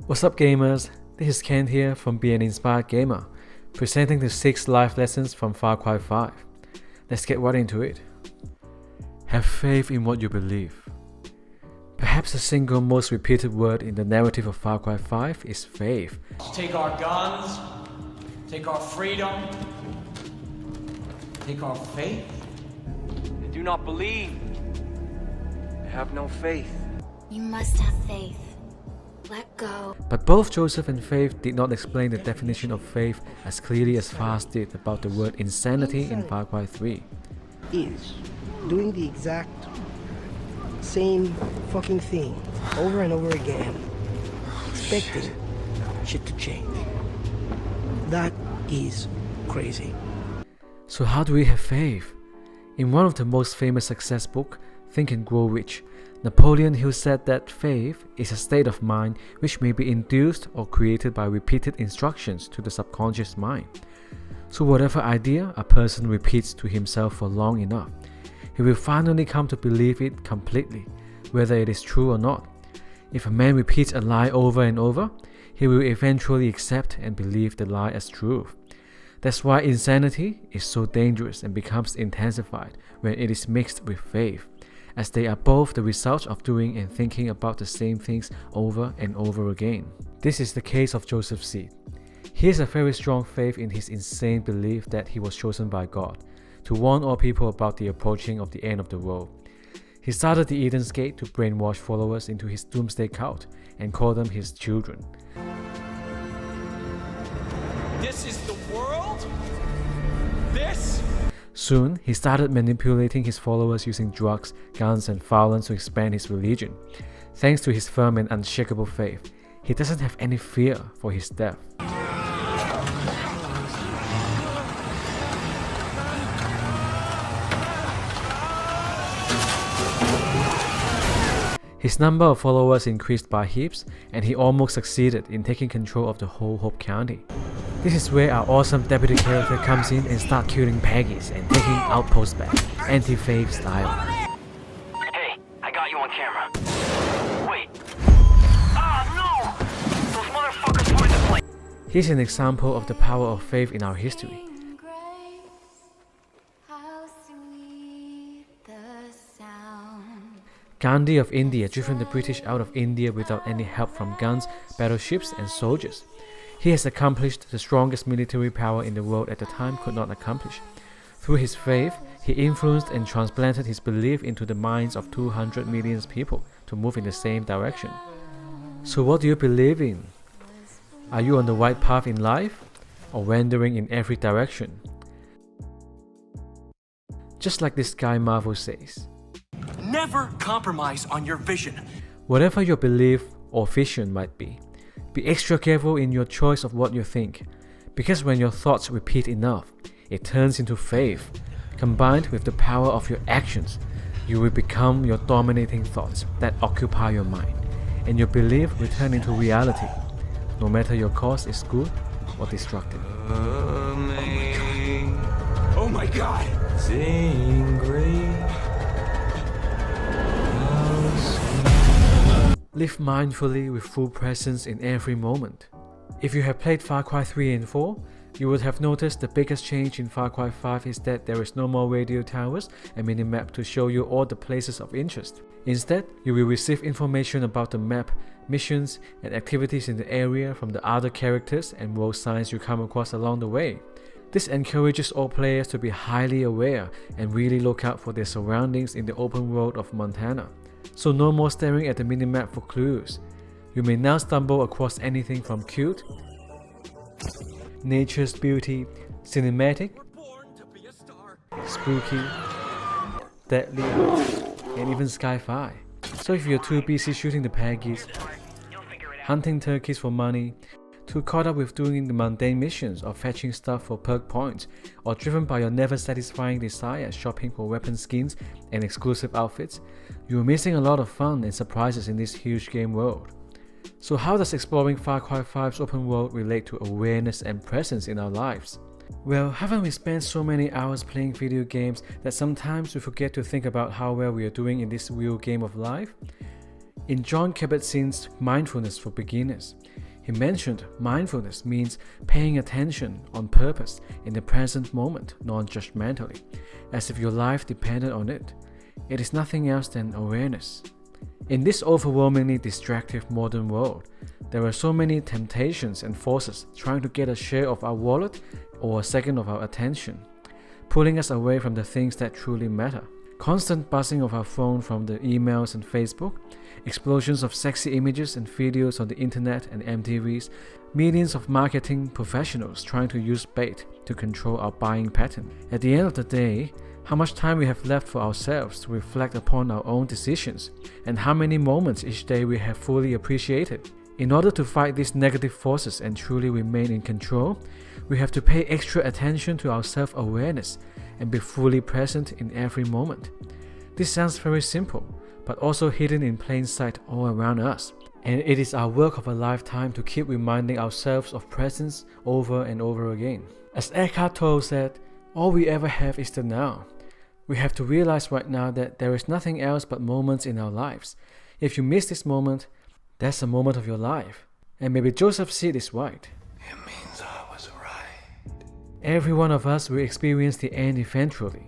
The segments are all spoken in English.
What's up gamers, this is Ken here from Be an Inspired Gamer, presenting the 6 life lessons from Far Cry 5. Let's get right into it. Have faith in what you believe. Perhaps the single most repeated word in the narrative of Far Cry 5 is faith. Take our guns, take our freedom, take our faith. They do not believe. They have no faith. You must have faith. Let go. But both Joseph and Faith did not explain the definition of faith as clearly as Fast did about the word insanity in Far Cry 3. Is doing the exact same fucking thing over and over again, expecting shit to change. That is crazy. So how do we have faith? In one of the most famous success books, Think and Grow Rich, Napoleon Hill said that faith is a state of mind which may be induced or created by repeated instructions to the subconscious mind. So whatever idea a person repeats to himself for long enough, he will finally come to believe it completely, whether it is true or not. If a man repeats a lie over and over, he will eventually accept and believe the lie as truth. That's why insanity is so dangerous and becomes intensified when it is mixed with faith, as they are both the result of doing and thinking about the same things over and over again. This is the case of Joseph Seed. He has a very strong faith in his insane belief that he was chosen by God to warn all people about the approaching of the end of the world. He started the Eden's Gate to brainwash followers into his doomsday cult and call them his children. This is the world? This? Soon, he started manipulating his followers using drugs, guns, and violence to expand his religion. Thanks to his firm and unshakable faith, he doesn't have any fear for his death. His number of followers increased by heaps, and he almost succeeded in taking control of the whole Hope County. This is where our awesome deputy character comes in and starts killing Peggies and taking outposts back, anti-faith style. Hey, I got you on camera. Wait. Ah, no! Those motherfuckers wanted to play. Here's an example of the power of faith in our history. Gandhi of India driven the British out of India without any help from guns, battleships, and soldiers. He has accomplished the strongest military power in the world at the time could not accomplish. Through his faith, he influenced and transplanted his belief into the minds of 200 million people to move in the same direction. So what do you believe in? Are you on the right path in life, or wandering in every direction? Just like this guy Marvel says, Never compromise on your vision. whatever your belief or vision might be extra careful in your choice of what you think, because when your thoughts repeat enough, it turns into faith. Combined with the power of your actions, you will become your dominating thoughts that occupy your mind, and your belief will turn into reality, no matter your cause is good or destructive. Oh my god! Sing great. Live mindfully with full presence in every moment. If you have played Far Cry 3 and 4, you would have noticed the biggest change in Far Cry 5 is that there is no more radio towers and minimap to show you all the places of interest. Instead, you will receive information about the map, missions, and activities in the area from the other characters and road signs you come across along the way. This encourages all players to be highly aware and really look out for their surroundings in the open world of Montana. So no more staring at the minimap for clues. You may now stumble across anything from cute, nature's beauty, cinematic, spooky, deadly, and even sci-fi. So if you're too busy shooting the Peggies, hunting turkeys for money, too caught up with doing the mundane missions or fetching stuff for perk points, or driven by your never satisfying desire shopping for weapon skins and exclusive outfits, you're missing a lot of fun and surprises in this huge game world. So how does exploring Far Cry 5's open world relate to awareness and presence in our lives? Well, haven't we spent so many hours playing video games that sometimes we forget to think about how well we are doing in this real game of life? In John Kabat-Zinn's Mindfulness for Beginners, he mentioned mindfulness means paying attention on purpose in the present moment, non-judgmentally, as if your life depended on it. It is nothing else than awareness. In this overwhelmingly distractive modern world, there are so many temptations and forces trying to get a share of our wallet or a second of our attention, pulling us away from the things that truly matter. Constant buzzing of our phone from the emails and Facebook, explosions of sexy images and videos on the internet and MTVs, millions of marketing professionals trying to use bait to control our buying pattern. At the end of the day, how much time we have left for ourselves to reflect upon our own decisions, and how many moments each day we have fully appreciated. In order to fight these negative forces and truly remain in control, we have to pay extra attention to our self-awareness and be fully present in every moment. This sounds very simple, but also hidden in plain sight all around us. And it is our work of a lifetime to keep reminding ourselves of presence over and over again. As Eckhart Tolle said, all we ever have is the now. We have to realize right now that there is nothing else but moments in our lives. If you miss this moment, that's a moment of your life. And maybe Joseph Seed is right. It means I was right. Every one of us will experience the end eventually,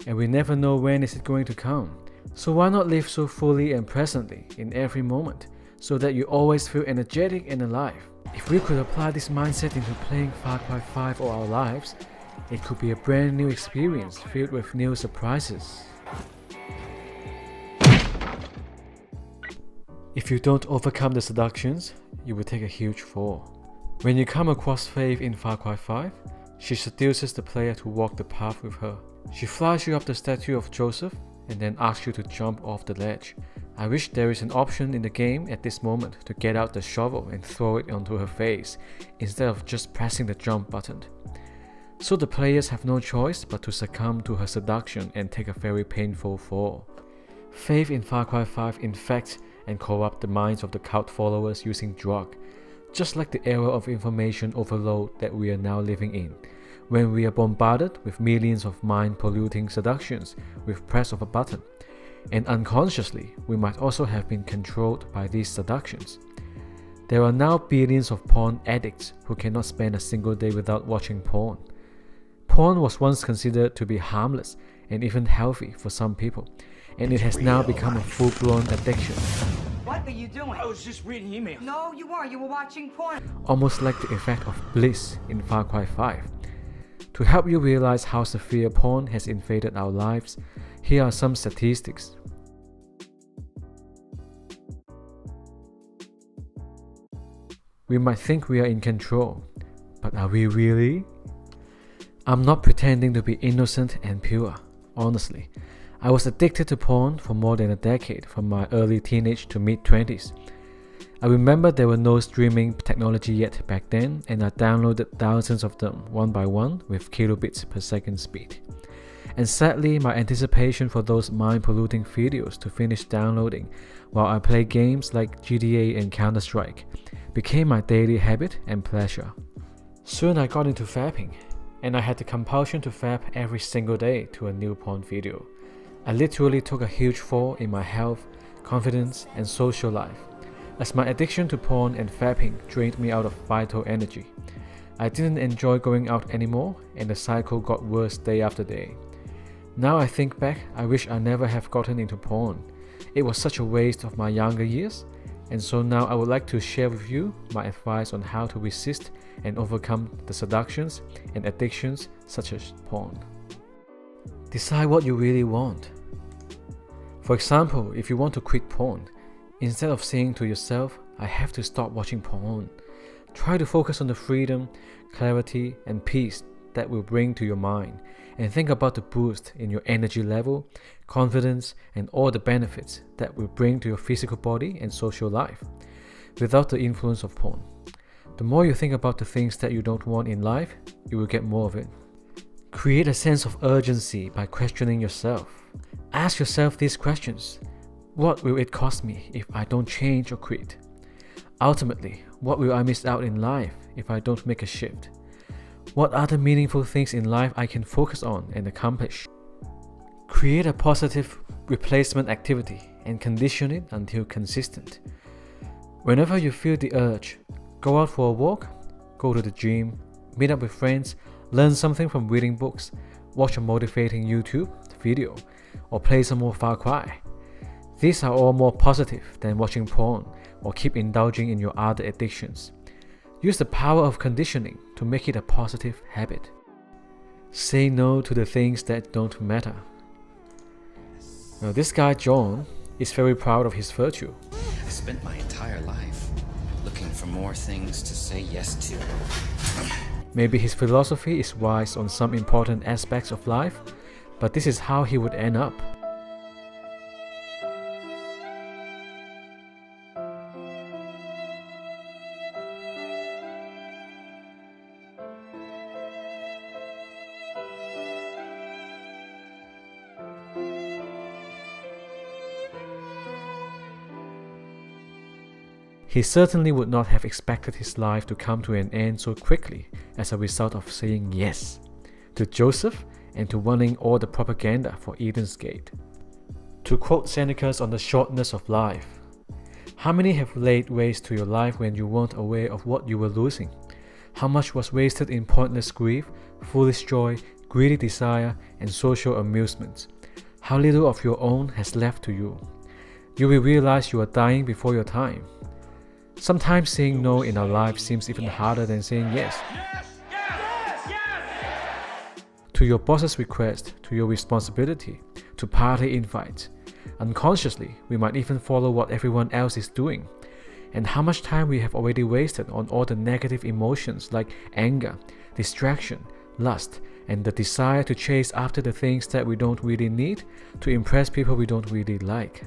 and we never know when is it going to come. So why not live so fully and presently in every moment, so that you always feel energetic and alive? If we could apply this mindset into playing Far Cry 5 all our lives, it could be a brand new experience filled with new surprises. If you don't overcome the seductions, you will take a huge fall. When you come across Faith in Far Cry 5, she seduces the player to walk the path with her. She flies you up the statue of Joseph and then asks you to jump off the ledge. I wish there is an option in the game at this moment to get out the shovel and throw it onto her face, instead of just pressing the jump button. So the players have no choice but to succumb to her seduction and take a very painful fall. Faith in Far Cry 5 infects and corrupt the minds of the cult followers using drug, just like the era of information overload that we are now living in, when we are bombarded with millions of mind-polluting seductions with press of a button, and unconsciously we might also have been controlled by these seductions. There are now billions of porn addicts who cannot spend a single day without watching porn. Porn was once considered to be harmless and even healthy for some people, and it has now become a full-blown addiction. What are you doing? I was just reading emails. No, you weren't. You were watching porn. Almost like the effect of Bliss in Far Cry 5. To help you realize how severe porn has invaded our lives, here are some statistics. We might think we are in control, but are we really? I'm not pretending to be innocent and pure, honestly. I was addicted to porn for more than a decade, from my early teenage to mid-20s. I remember there were no streaming technology yet back then, and I downloaded thousands of them one by one with kilobits per second speed. And sadly, my anticipation for those mind-polluting videos to finish downloading while I play games like GTA and Counter-Strike became my daily habit and pleasure. Soon I got into fapping, and I had the compulsion to fap every single day to a new porn video. I literally took a huge fall in my health, confidence, and social life, as my addiction to porn and fapping drained me out of vital energy. I didn't enjoy going out anymore, and the cycle got worse day after day. Now I think back, I wish I never have gotten into porn. It was such a waste of my younger years, and so now I would like to share with you my advice on how to resist and overcome the seductions and addictions such as porn. Decide what you really want. For example, if you want to quit porn, instead of saying to yourself, I have to stop watching porn, try to focus on the freedom, clarity, and peace that will bring to your mind, and think about the boost in your energy level, confidence, and all the benefits that will bring to your physical body and social life, without the influence of porn. The more you think about the things that you don't want in life, you will get more of it. Create a sense of urgency by questioning yourself. Ask yourself these questions. What will it cost me if I don't change or quit? Ultimately, what will I miss out in life if I don't make a shift? What are the meaningful things in life I can focus on and accomplish? Create a positive replacement activity and condition it until consistent. Whenever you feel the urge, go out for a walk, go to the gym, meet up with friends, learn something from reading books, watch a motivating YouTube video, or play some more Far Cry. These are all more positive than watching porn or keep indulging in your other addictions. Use the power of conditioning to make it a positive habit. Say no to the things that don't matter. Now, this guy John is very proud of his virtue. I spent my entire life looking for more things to say yes to. Maybe his philosophy is wise on some important aspects of life, but this is how he would end up. He certainly would not have expected his life to come to an end so quickly as a result of saying yes to Joseph and to running all the propaganda for Eden's Gate. To quote Seneca on the shortness of life, how many have laid waste to your life when you weren't aware of what you were losing? How much was wasted in pointless grief, foolish joy, greedy desire, and social amusements? How little of your own has left to you? You will realize you are dying before your time. Sometimes saying no in our lives seems even harder than saying yes. To your boss's request, to your responsibility, to party invites. Unconsciously, we might even follow what everyone else is doing. And how much time we have already wasted on all the negative emotions like anger, distraction, lust, and the desire to chase after the things that we don't really need to impress people we don't really like.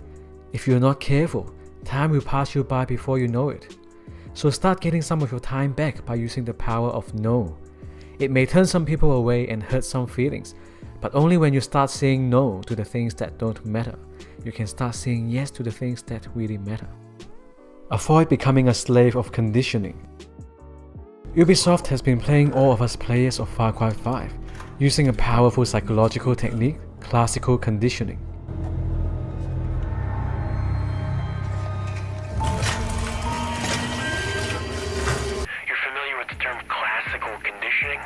If you're not careful, time will pass you by before you know it. So start getting some of your time back by using the power of no. It may turn some people away and hurt some feelings, but only when you start saying no to the things that don't matter, you can start saying yes to the things that really matter. Avoid becoming a slave of conditioning. Ubisoft has been playing all of us players of Far Cry 5 using a powerful psychological technique, classical conditioning.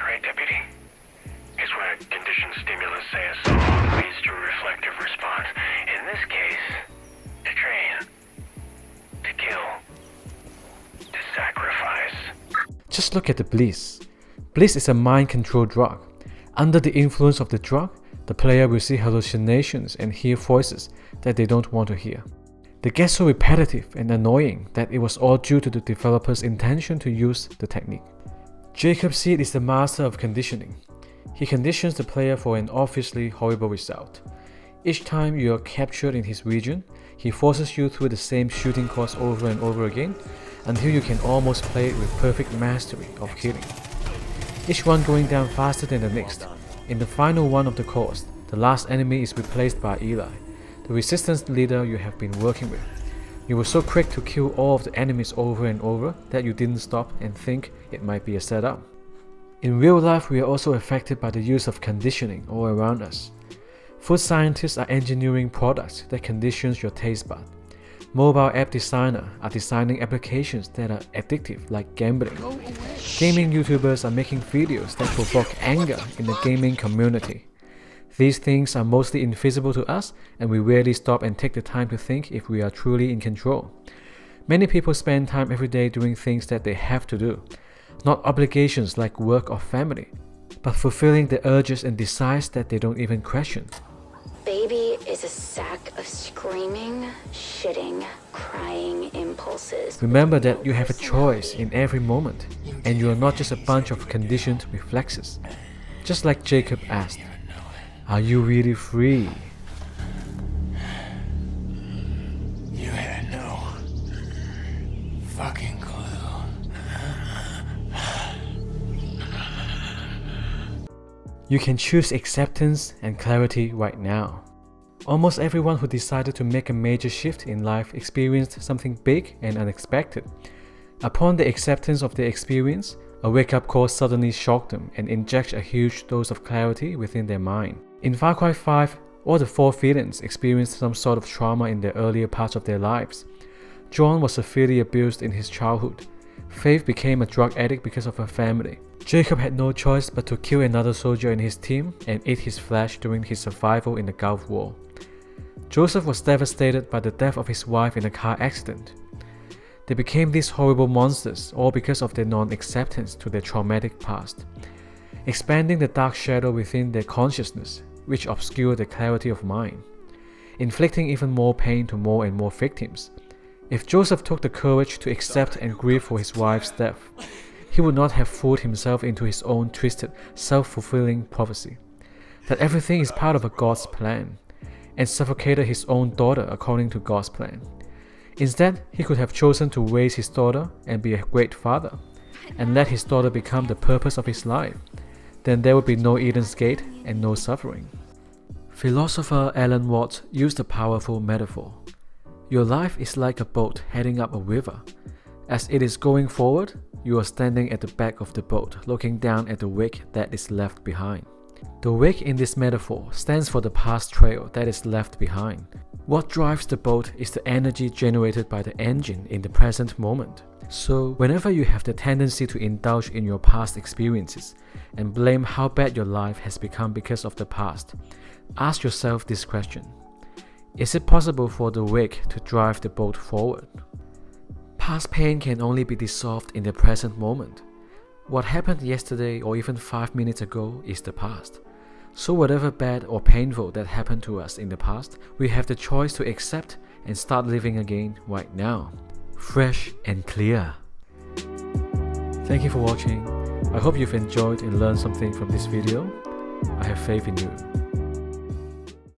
Right, Deputy? It's when a conditioned stimulus, say a song, leads to a reflective response. In this case, to train, to kill, to sacrifice. Just look at the Bliss. Bliss is a mind-control drug. Under the influence of the drug, the player will see hallucinations and hear voices that they don't want to hear. They get so repetitive and annoying that it was all due to the developer's intention to use the technique. Jacob Seed is the master of conditioning. He conditions the player for an obviously horrible result. Each time you are captured in his region, he forces you through the same shooting course over and over again until you can almost play it with perfect mastery of killing. Each one going down faster than the next. In the final one of the course, the last enemy is replaced by Eli, the resistance leader you have been working with. You were so quick to kill all of the enemies over and over that you didn't stop and think it might be a setup. In real life, we are also affected by the use of conditioning all around us. Food scientists are engineering products that conditions your taste bud. Mobile app designers are designing applications that are addictive like gambling. Gaming YouTubers are making videos that provoke anger in the gaming community. These things are mostly invisible to us, and we rarely stop and take the time to think if we are truly in control. Many people spend time every day doing things that they have to do, not obligations like work or family, but fulfilling the urges and desires that they don't even question. Baby is a sack of screaming, shitting, crying impulses. Remember that you have a choice in every moment, and you are not just a bunch of conditioned reflexes. Just like Jacob asked, are you really free? You had no fucking clue. You can choose acceptance and clarity right now. Almost everyone who decided to make a major shift in life experienced something big and unexpected. Upon the acceptance of the experience, a wake-up call suddenly shocked them and injected a huge dose of clarity within their mind. In Far Cry 5, All the four villains experienced some sort of trauma in the earlier parts of their lives. John was severely abused in his childhood. Faith became a drug addict because of her family. Jacob had no choice but to kill another soldier in his team and eat his flesh during his survival in the Gulf War. Joseph was devastated by the death of his wife in a car accident. They became these horrible monsters, all because of their non-acceptance to their traumatic past, expanding the dark shadow within their consciousness, which obscured the clarity of mind, inflicting even more pain to more and more victims. If Joseph took the courage to accept and grieve for his wife's death, he would not have fooled himself into his own twisted, self-fulfilling prophecy, that everything is part of a God's plan, and suffocated his own daughter according to God's plan. Instead, he could have chosen to raise his daughter and be a great father, and let his daughter become the purpose of his life. Then there would be no Eden's Gate and no suffering. Philosopher Alan Watts used a powerful metaphor. Your life is like a boat heading up a river. As it is going forward, you are standing at the back of the boat, looking down at the wake that is left behind. The wake in this metaphor stands for the past trail that is left behind. What drives the boat is the energy generated by the engine in the present moment. So, whenever you have the tendency to indulge in your past experiences and blame how bad your life has become because of the past, ask yourself this question. Is it possible for the wake to drive the boat forward? Past pain can only be dissolved in the present moment. What happened yesterday or even 5 minutes ago is the past. So whatever bad or painful that happened to us in the past, we have the choice to accept and start living again right now. Fresh and clear. Thank you for watching. I hope you've enjoyed and learned something from this video. I have faith in you.